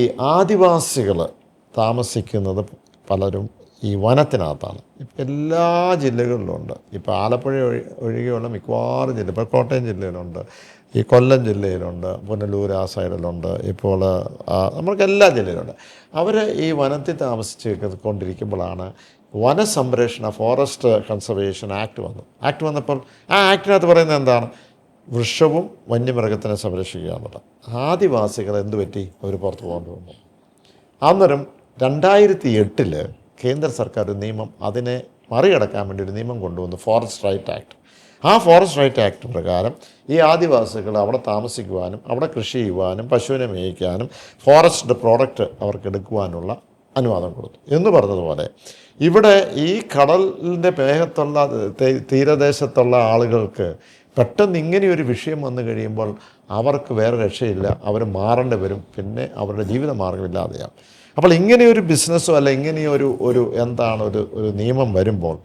ഈ ആദിവാസികൾ താമസിക്കുന്നത് പലരും ഈ വനത്തിനകത്താണ്. ഇപ്പം എല്ലാ ജില്ലകളിലുണ്ട്. ഇപ്പോൾ ആലപ്പുഴ ഒഴികെയുള്ള മിക്കവാറും ജില്ല, ഇപ്പോൾ കോട്ടയം ജില്ലയിലുണ്ട്, ഈ കൊല്ലം ജില്ലയിലുണ്ട്, പുനലൂർ ആ സൈഡിലുണ്ട്, ഇപ്പോൾ നമ്മൾക്ക് എല്ലാ ജില്ലയിലുണ്ട്. അവർ ഈ വനത്തിൽ താമസിച്ച് കൊണ്ടിരിക്കുമ്പോഴാണ് വനസംരക്ഷണ ഫോറസ്റ്റ് കൺസർവേഷൻ ആക്ട് വന്നു. ആക്ട് വന്നപ്പോൾ ആ ആക്ടിനകത്ത് പറയുന്നത് എന്താണ്? വൃക്ഷവും വന്യമൃഗത്തിനെ സംരക്ഷിക്കുക എന്നുള്ളത്. ആദിവാസികൾ എന്തു പറ്റി? അവർ പുറത്ത് പോകേണ്ടി വന്നു. അന്നേരം 2008 കേന്ദ്ര സർക്കാർ ഒരു നിയമം അതിനെ മറികടക്കാൻ വേണ്ടി ഒരു നിയമം കൊണ്ടുവന്നു, ഫോറസ്റ്റ് റൈറ്റ് ആക്ട്. ആ ഫോറസ്റ്റ് റൈറ്റ് ആക്ട് പ്രകാരം ഈ ആദിവാസികൾ അവിടെ താമസിക്കുവാനും അവിടെ കൃഷി ചെയ്യുവാനും പശുവിനെ മേയ്ക്കാനും ഫോറസ്റ്റ് പ്രോഡക്റ്റ് അവർക്ക് എടുക്കുവാനുള്ള അനുവാദം കൊടുത്തു. എന്ന് പറഞ്ഞതുപോലെ ഇവിടെ ഈ കടലിൻ്റെ മേഘത്തുള്ള തീരദേശത്തുള്ള ആളുകൾക്ക് പെട്ടെന്ന് ഇങ്ങനെയൊരു വിഷയം വന്നു കഴിയുമ്പോൾ അവർക്ക് വേറെ രക്ഷയില്ല, അവർ മാറേണ്ടി വരും, പിന്നെ അവരുടെ ജീവിത മാർഗമില്ലാതെയാണ്. അപ്പോൾ ഇങ്ങനെയൊരു ബിസിനസ്സോ അല്ല ഇങ്ങനെയൊരു എന്താണ് ഒരു നിയമം വരുമ്പോൾ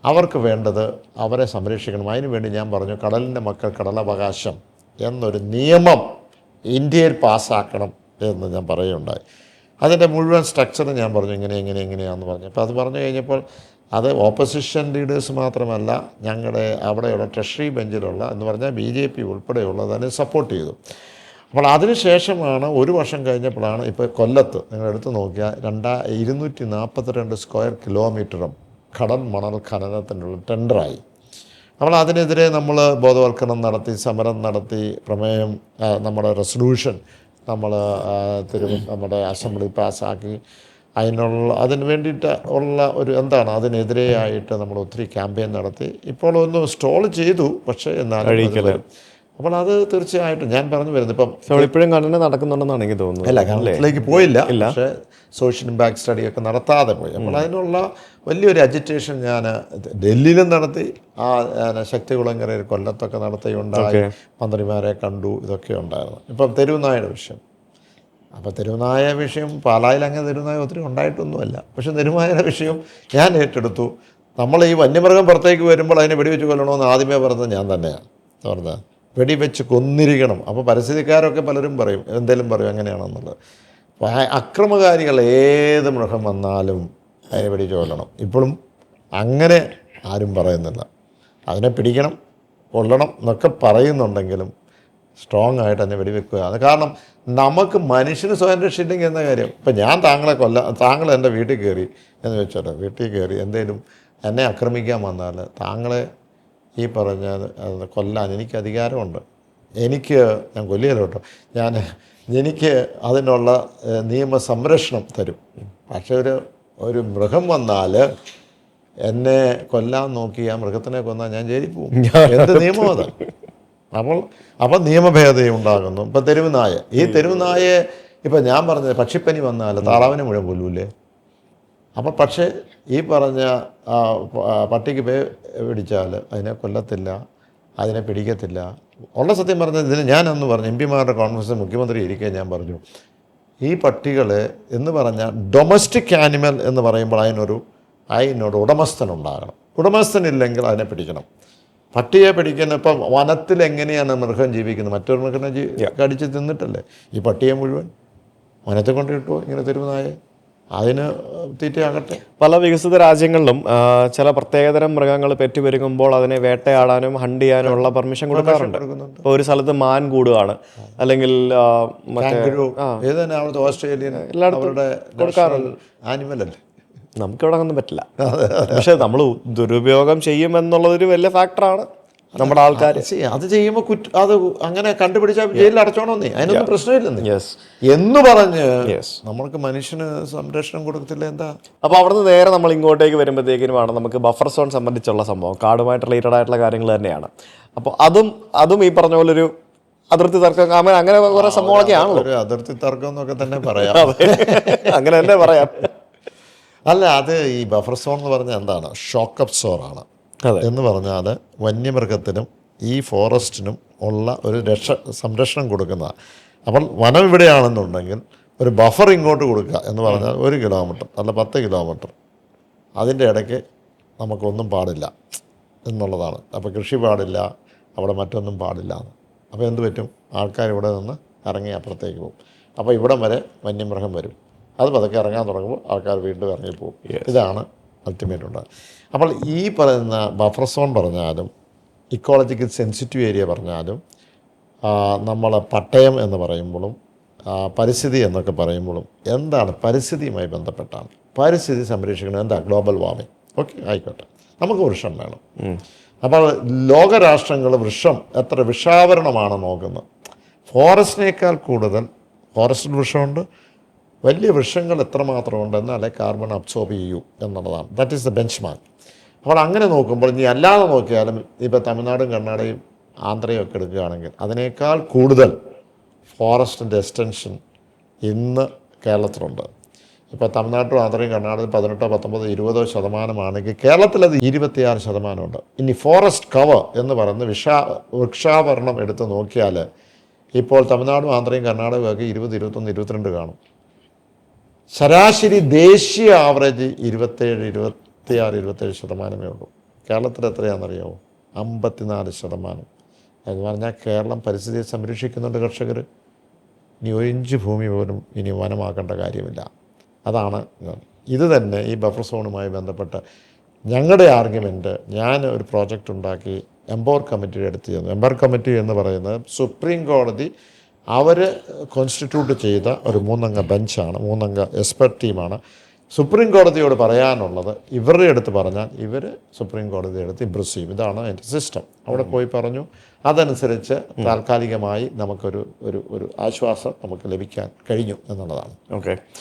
അവർക്ക് വേണ്ടത് അവരെ സംരക്ഷിക്കണം. അതിനുവേണ്ടി ഞാൻ പറഞ്ഞു, കടലിൻ്റെ മക്കൾ കടലവകാശം എന്നൊരു നിയമം ഇന്ത്യയിൽ പാസ്സാക്കണം എന്ന് ഞാൻ പറയുകയുണ്ടായി. അതിൻ്റെ മുഴുവൻ സ്ട്രക്ചർ ഞാൻ പറഞ്ഞു എങ്ങനെയാണെന്ന് പറഞ്ഞു. അപ്പോൾ അത് പറഞ്ഞു കഴിഞ്ഞപ്പോൾ അത് ഓപ്പോസിഷൻ ലീഡേഴ്സ് മാത്രമല്ല, ഞങ്ങളുടെ അവിടെയുള്ള ട്രഷറി ബെഞ്ചിലുള്ള എന്ന് പറഞ്ഞാൽ BJP ഉൾപ്പെടെയുള്ളത് അതിനെ സപ്പോർട്ട് ചെയ്തു. അപ്പോൾ അതിനുശേഷമാണ് ഒരു വർഷം കഴിഞ്ഞപ്പോഴാണ് ഇപ്പോൾ കൊല്ലത്ത് നിങ്ങൾ എടുത്തു നോക്കിയാൽ 242 സ്ക്വയർ കിലോമീറ്ററും കടൽ മണൽ ഖനനത്തിനുള്ള ടെൻഡറായി. അപ്പോൾ അതിനെതിരെ നമ്മൾ ബോധവൽക്കരണം നടത്തി, സമരം നടത്തി, പ്രമേയം നമ്മുടെ റെസൊല്യൂഷൻ നമ്മൾ നമ്മുടെ അസംബ്ലി പാസ്സാക്കി. അതിന് വേണ്ടിയിട്ട് ഉള്ള ഒരു അതിനെതിരെയായിട്ട് നമ്മൾ ഒത്തിരി ക്യാമ്പയിൻ നടത്തി. ഇപ്പോൾ ഒന്ന് സ്റ്റോൾ ചെയ്തു, പക്ഷേ എന്നാലും അപ്പോൾ അത് തീർച്ചയായിട്ടും ഞാൻ പറഞ്ഞു വരുന്നത് ഇപ്പം ഇപ്പോഴും കണ്ടന്റ് നടക്കുന്നുണ്ടെന്നാണ് എനിക്ക് തോന്നുന്നത്. അല്ല, കണ്ടന്റിലേക്ക് പോയില്ല, പക്ഷേ സോഷ്യൽ ഇമ്പാക്ട് സ്റ്റഡിയൊക്കെ നടത്താതെ പോയി. അപ്പോൾ അതിനുള്ള വലിയൊരു അജിറ്റേഷൻ ഞാൻ ഡൽഹിയിലും നടത്തി, ശക്തികുളങ്ങരയിൽ കൊല്ലത്തൊക്കെ നടത്തിയുണ്ടായി, മന്ത്രിമാരെ കണ്ടു, ഇതൊക്കെ ഉണ്ടായിരുന്നു. ഇപ്പം തെരുവുനായയുടെ വിഷയം. അപ്പോൾ തെരുവുനായ വിഷയം പാലായിൽ അങ്ങനെ തെരുവുനായ ഒത്തിരി ഉണ്ടായിട്ടൊന്നുമല്ല, പക്ഷെ തെരുവുനായയുടെ വിഷയം ഞാൻ ഏറ്റെടുത്തു. നമ്മൾ ഈ വന്യമൃഗം പുറത്തേക്ക് വരുമ്പോൾ അതിനെ വെടിവെച്ച് കൊല്ലണമെന്ന് ആദ്യമേ പറഞ്ഞത് ഞാൻ തന്നെയാണ്. പറഞ്ഞത് വെടിവെച്ച് കൊന്നിരിക്കണം. അപ്പോൾ പരിസ്ഥിതിക്കാരൊക്കെ പലരും പറയും, എന്തെങ്കിലും പറയും അങ്ങനെയാണെന്നുള്ളത്. അക്രമകാരികൾ ഏത് മൃഗം വന്നാലും അതിനെ വെടിവെച്ച് കൊല്ലണം. ഇപ്പോഴും അങ്ങനെ ആരും പറയുന്നില്ല. അതിനെ പിടിക്കണം, കൊല്ലണം എന്നൊക്കെ പറയുന്നുണ്ടെങ്കിലും സ്ട്രോങ് ആയിട്ട് തന്നെ വെടിവെക്കുക. അത് കാരണം നമുക്ക് മനുഷ്യന് സ്വയം രക്ഷയില്ലെങ്കിൽ എന്ന കാര്യം. ഇപ്പം ഞാൻ താങ്കൾ എൻ്റെ വീട്ടിൽ കയറി എന്ന് വെച്ചോട്ടെ, വീട്ടിൽ കയറി എന്തെങ്കിലും എന്നെ ആക്രമിക്കാൻ വന്നാൽ താങ്കളെ ഈ പറഞ്ഞ കൊല്ലാൻ എനിക്ക് അധികാരമുണ്ട്. ഞാൻ കൊല്ലിയല്ലോ കേട്ടോ, എനിക്ക് അതിനുള്ള നിയമസംരക്ഷണം തരും. പക്ഷെ ഒരു മൃഗം വന്നാൽ എന്നെ കൊല്ലാൻ നോക്കി ആ മൃഗത്തിനെ കൊന്നാൽ ഞാൻ ജയിലിൽ പോകും. എന്ത് നിയമം അത്? അപ്പോൾ നിയമഭേദഗതി ഉണ്ടാകുന്നു. ഇപ്പം തെരുവുനായ, ഈ തെരുവുനായെ ഇപ്പം ഞാൻ പറഞ്ഞത് പക്ഷിപ്പനി വന്നാൽ താറാവിനെ മുഴുവൻ കൊല്ലൂലേ? അപ്പം പക്ഷേ ഈ പറഞ്ഞ പട്ടിക്ക് പിടിച്ചാൽ അതിനെ കൊല്ലത്തില്ല, അതിനെ പിടിക്കത്തില്ല. ഉള്ള സത്യം പറഞ്ഞത് ഇതിന് ഞാനന്ന് പറഞ്ഞു, MP മാരുടെ കോൺഫറൻസിൽ മുഖ്യമന്ത്രി ഇരിക്കെ ഞാൻ പറഞ്ഞു, ഈ പട്ടികൾ എന്ന് പറഞ്ഞാൽ ഡൊമസ്റ്റിക് ആനിമൽ എന്ന് പറയുമ്പോൾ അതിനോട് ഉടമസ്ഥനുണ്ടാകണം. ഉടമസ്ഥനില്ലെങ്കിൽ അതിനെ പിടിക്കണം. പട്ടിയെ പിടിക്കുന്ന ഇപ്പം വനത്തിൽ എങ്ങനെയാണ് മൃഗം ജീവിക്കുന്നത്? മറ്റൊരു മൃഗനെ കടിച്ച് തിന്നിട്ടല്ലേ. ഈ പട്ടിയെ മുഴുവൻ വനത്തെ കൊണ്ടിട്ടോ ഇങ്ങനെ തെരുവുനായെ അതിന് തീറ്റയാകട്ടെ. പല വികസിത രാജ്യങ്ങളിലും ചില പ്രത്യേകതരം മൃഗങ്ങൾ പെറ്റുപെരുകുമ്പോൾ അതിനെ വേട്ടയാടാനും ഹണ്ട് ചെയ്യാനും ഉള്ള പെർമിഷൻ കൊടുക്കാറുണ്ട്. ഇപ്പോൾ ഒരു സ്ഥലത്ത് മാൻ കൂടുകയാണ്, അല്ലെങ്കിൽ ഓസ്ട്രേലിയൻ എല്ലായിടത്തും കൊടുക്കാറുണ്ട്. ആനിമലല്ലേ, നമുക്കിവിടെ ഒന്നും പറ്റില്ല. പക്ഷെ നമ്മൾ ദുരുപയോഗം ചെയ്യുമെന്നുള്ളതൊരു വലിയ ഫാക്ടറാണ് നമ്മുടെ ആൾക്കാർ. അത് ചെയ്യുമ്പോൾ അത് അങ്ങനെ കണ്ടുപിടിച്ചാൽ ജയിലിൽ അടച്ചോണമെന്നേ, അതിനൊന്നും പ്രശ്നമില്ലെന്ന് എന്ന് പറഞ്ഞ് നമ്മൾക്ക് മനുഷ്യന് സംരക്ഷണം കൊടുക്കത്തില്ല. എന്താ? അപ്പോൾ അവിടുന്ന് നേരെ നമ്മൾ ഇങ്ങോട്ടേക്ക് വരുമ്പോഴത്തേക്കിനുമാണ് നമുക്ക് ബഫർ സോൺ സംബന്ധിച്ചുള്ള സംഭവം, കാടുമായിട്ട് റിലേറ്റഡ് ആയിട്ടുള്ള കാര്യങ്ങൾ തന്നെയാണ്. അപ്പോൾ അതും ഈ പറഞ്ഞ പോലെ ഒരു അതിർത്തി തർക്കം, അങ്ങനെ കുറെ സംഭവങ്ങളൊക്കെ ആണല്ലോ. ഒരു അതിർത്തി തർക്കം എന്നൊക്കെ തന്നെ പറയാം, അങ്ങനെ തന്നെ പറയാം. അല്ല, അത് ഈ ബഫർ സോൺ എന്ന് പറഞ്ഞാൽ എന്താണ്? ഷോക്കപ്പ് സോണാണ്. എന്ന് പറഞ്ഞാൽ വന്യമൃഗത്തിനും ഈ ഫോറസ്റ്റിനും ഉള്ള ഒരു സംരക്ഷണം കൊടുക്കുന്നതാണ്. അപ്പോൾ വനം ഇവിടെയാണെന്നുണ്ടെങ്കിൽ ഒരു ബഫർ ഇങ്ങോട്ട് കൊടുക്കുക എന്ന് പറഞ്ഞാൽ 1 കിലോമീറ്റർ അല്ല 10 കിലോമീറ്റർ അതിൻ്റെ ഇടയ്ക്ക് നമുക്കൊന്നും പാടില്ല എന്നുള്ളതാണ്. അപ്പോൾ കൃഷി പാടില്ല, അവിടെ മറ്റൊന്നും പാടില്ല എന്ന്. അപ്പോൾ എന്ത് പറ്റും? ആൾക്കാർ ഇവിടെ നിന്ന് ഇറങ്ങി അപ്പുറത്തേക്ക് പോകും. അപ്പോൾ ഇവിടം വരെ വന്യമൃഗം വരും. അത് പതുക്കെ ഇറങ്ങാൻ തുടങ്ങുമ്പോൾ ആൾക്കാർ വീണ്ടും ഇറങ്ങിപ്പോകും. ഇതാണ് അൾട്ടിമേറ്റ് ഉണ്ടാകുക. അപ്പോൾ ഈ പറയുന്ന ബഫർ സോൺ പറഞ്ഞാലും ഇക്കോളജിക്കൽ സെൻസിറ്റീവ് ഏരിയ പറഞ്ഞാലും നമ്മൾ പട്ടയം എന്ന് പറയുമ്പോഴും പരിസ്ഥിതി എന്നൊക്കെ പറയുമ്പോഴും എന്താണ് പരിസ്ഥിതിയുമായി ബന്ധപ്പെട്ടാണ്. പരിസ്ഥിതി സംരക്ഷിക്കണം. എന്താ ഗ്ലോബൽ വാർമിംഗ്? ഓക്കെ, ആയിക്കോട്ടെ, നമുക്ക് വൃക്ഷം വേണം. അപ്പോൾ ലോകരാഷ്ട്രങ്ങൾ വൃക്ഷം എത്ര വിഷാവരണമാണ് നോക്കുന്നത്. ഫോറസ്റ്റിനേക്കാൾ കൂടുതൽ ഫോറസ്റ്റിൽ വൃക്ഷമുണ്ട്, വലിയ വൃക്ഷങ്ങൾ എത്രമാത്രമുണ്ട് എന്നാലേ കാർബൺ അബ്സോർബ് ചെയ്യൂ എന്നുള്ളതാണ്. That is the bench mark. അപ്പോൾ അങ്ങനെ നോക്കുമ്പോൾ ഇനി അല്ലാതെ നോക്കിയാലും ഇപ്പോൾ തമിഴ്നാടും കർണാടകയും ആന്ധ്രയും ഒക്കെ എടുക്കുകയാണെങ്കിൽ അതിനേക്കാൾ കൂടുതൽ ഫോറസ്റ്റിൻ്റെ എക്സ്റ്റൻഷൻ ഇന്ന് കേരളത്തിലുണ്ട്. ഇപ്പോൾ തമിഴ്നാട്ടിലും ആന്ധ്രയും കർണാടകയും 18, 19, 20% കേരളത്തിലത് 26%. ഇനി ഫോറസ്റ്റ് കവർ എന്ന് പറയുന്ന വൃക്ഷാവരണം എടുത്ത് നോക്കിയാൽ ഇപ്പോൾ തമിഴ്നാടും ആന്ധ്രയും കർണാടകയും ഒക്കെ 20, 21, 22 കാണും. ശരാശരി ദേശീയ ആവറേജ് 27, 26, 27% ഉള്ളൂ. കേരളത്തിൽ എത്രയാണെന്നറിയാമോ? 54%. എന്ന് പറഞ്ഞാൽ കേരളം പരിസ്ഥിതിയെ സംരക്ഷിക്കുന്നുണ്ട്. കർഷകർ ഇനി 1 ഇഞ്ച് ഭൂമി പോലും ഇനി വനമാക്കേണ്ട കാര്യമില്ല. അതാണ് ഇത് തന്നെ ഈ ബഫർ സോണുമായി ബന്ധപ്പെട്ട് ഞങ്ങളുടെ ആർഗ്യുമെൻറ്റ്. ഞാൻ ഒരു പ്രോജക്റ്റ് ഉണ്ടാക്കി എംപവർ കമ്മിറ്റിയുടെ അടുത്ത് ചെന്നു. എംപവർ കമ്മിറ്റി എന്ന് പറയുന്നത് സുപ്രീം കോടതി അവർ കോൺസ്റ്റിറ്റ്യൂട്ട് ചെയ്ത ഒരു 3 അംഗ ബെഞ്ചാണ്, 3 അംഗ എക്സ്പെർട്ട് ടീമാണ്. സുപ്രീം കോടതിയോട് പറയാനുള്ളത് ഇവരുടെ അടുത്ത് പറഞ്ഞാൽ ഇവർ സുപ്രീം കോടതിയുടെ അടുത്ത് ഇംപ്രസ് ചെയ്യും. ഇതാണ് അതിൻ്റെ സിസ്റ്റം. അവിടെ പോയി പറഞ്ഞു, അതനുസരിച്ച് താൽക്കാലികമായി നമുക്കൊരു ഒരു ആശ്വാസം നമുക്ക് ലഭിക്കാൻ കഴിഞ്ഞു എന്നുള്ളതാണ്. ഓക്കെ.